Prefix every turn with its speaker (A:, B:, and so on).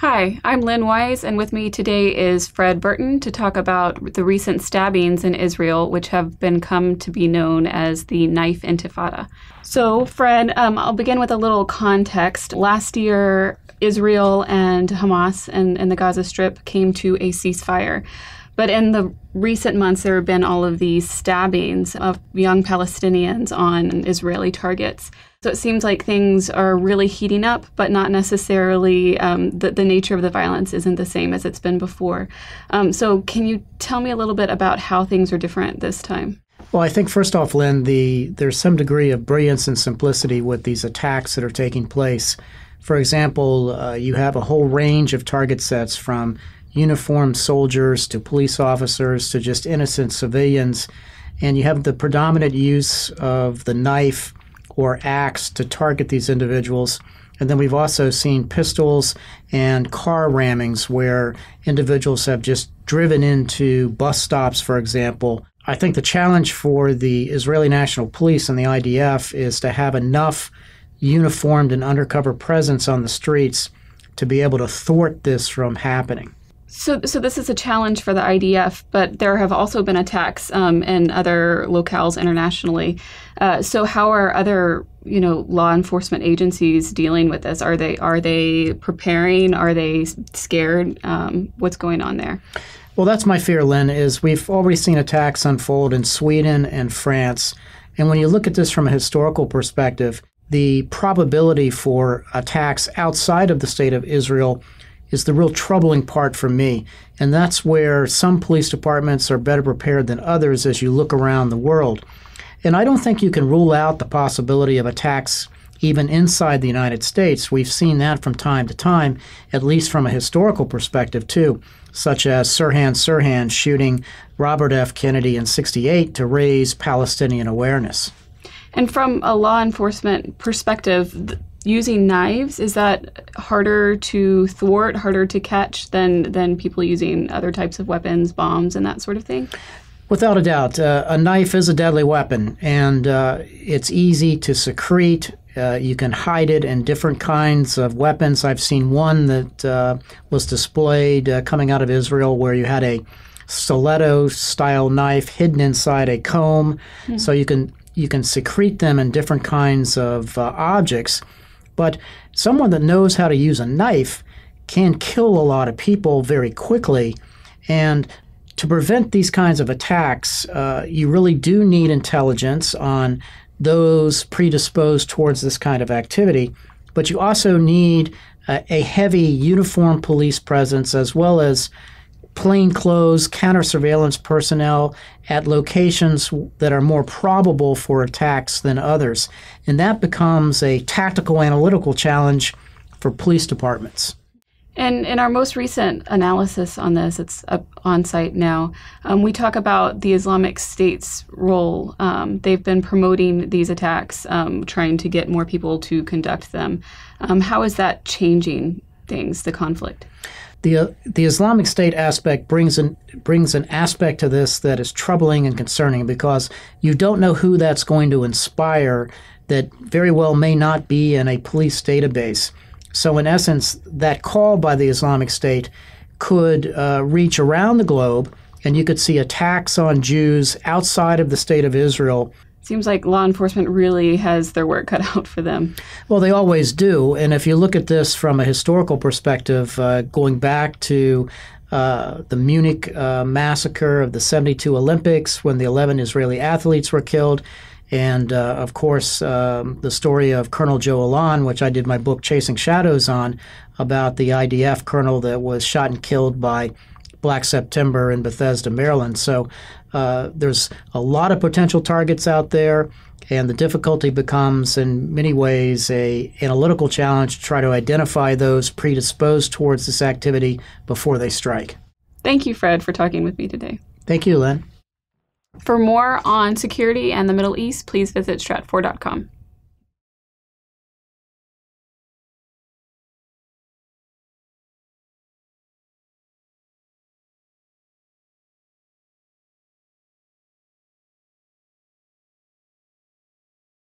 A: Hi, I'm Lynn Wise, and with me today is Fred Burton to talk about the recent stabbings in Israel, which have come to be known as the knife Intifada. So, Fred, I'll begin with a little context. Last year, Israel and Hamas and the Gaza Strip came to a ceasefire. But in the recent months, there have been all of these stabbings of young Palestinians on Israeli targets. So it seems like things are really heating up, but not necessarily the nature of the violence isn't the same as it's been before. So can you tell me a little bit about how things are different this time?
B: Well, I think first off, Lynn, there's some degree of brilliance and simplicity with these attacks that are taking place. For example, you have a whole range of target sets from uniformed soldiers to police officers to just innocent civilians, and you have the predominant use of the knife or axe to target these individuals. And then we've also seen pistols and car rammings where individuals have just driven into bus stops, for example. I think the challenge for the Israeli National Police and the IDF is to have enough uniformed and undercover presence on the streets to be able to thwart this from happening.
A: So this is a challenge for the IDF, but there have also been attacks in other locales internationally. So how are other, law enforcement agencies dealing with this? Are they preparing? Are they scared? What's going on there?
B: Well, that's my fear, Lynn, is we've already seen attacks unfold in Sweden and France. And when you look at this from a historical perspective, the probability for attacks outside of the state of Israel is the real troubling part for me. And that's where some police departments are better prepared than others as you look around the world. And I don't think you can rule out the possibility of attacks even inside the United States. We've seen that from time to time, at least from a historical perspective too, such as Sirhan shooting Robert F. Kennedy in '68 to raise Palestinian awareness.
A: And from a law enforcement perspective, using knives, is that harder to thwart, harder to catch than people using other types of weapons, bombs, and that sort of thing?
B: Without a doubt. A knife is a deadly weapon, and it's easy to secrete. You can hide it in different kinds of weapons. I've seen one that was displayed coming out of Israel where you had a stiletto-style knife hidden inside a comb, so you can secrete them in different kinds of objects. But someone that knows how to use a knife can kill a lot of people very quickly. And to prevent these kinds of attacks, you really do need intelligence on those predisposed towards this kind of activity. But you also need a heavy uniformed police presence as well as plainclothes counter-surveillance personnel at locations that are more probable for attacks than others. And that becomes a tactical analytical challenge for police departments.
A: And in our most recent analysis on this, it's up on site now, we talk about the Islamic State's role. They've been promoting these attacks, trying to get more people to conduct them. How is that changing things, the conflict?
B: The Islamic State aspect brings an aspect to this that is troubling and concerning because you don't know who that's going to inspire that very well may not be in a police database. So in essence, that call by the Islamic State could reach around the globe, and you could see attacks on Jews outside of the state of Israel.
A: Seems like law enforcement really has their work cut out for them.
B: Well, they always do. And if you look at this from a historical perspective, going back to the Munich massacre of the '72 Olympics when the 11 Israeli athletes were killed, and of course the story of Colonel Joe Alon, which I did my book Chasing Shadows on, about the IDF colonel that was shot and killed by Black September in Bethesda, Maryland. So there's a lot of potential targets out there, and the difficulty becomes, in many ways, an analytical challenge to try to identify those predisposed towards this activity before they strike.
A: Thank you, Fred, for talking with me today.
B: Thank you, Lynn.
A: For more on security and the Middle East, please visit stratfor.com.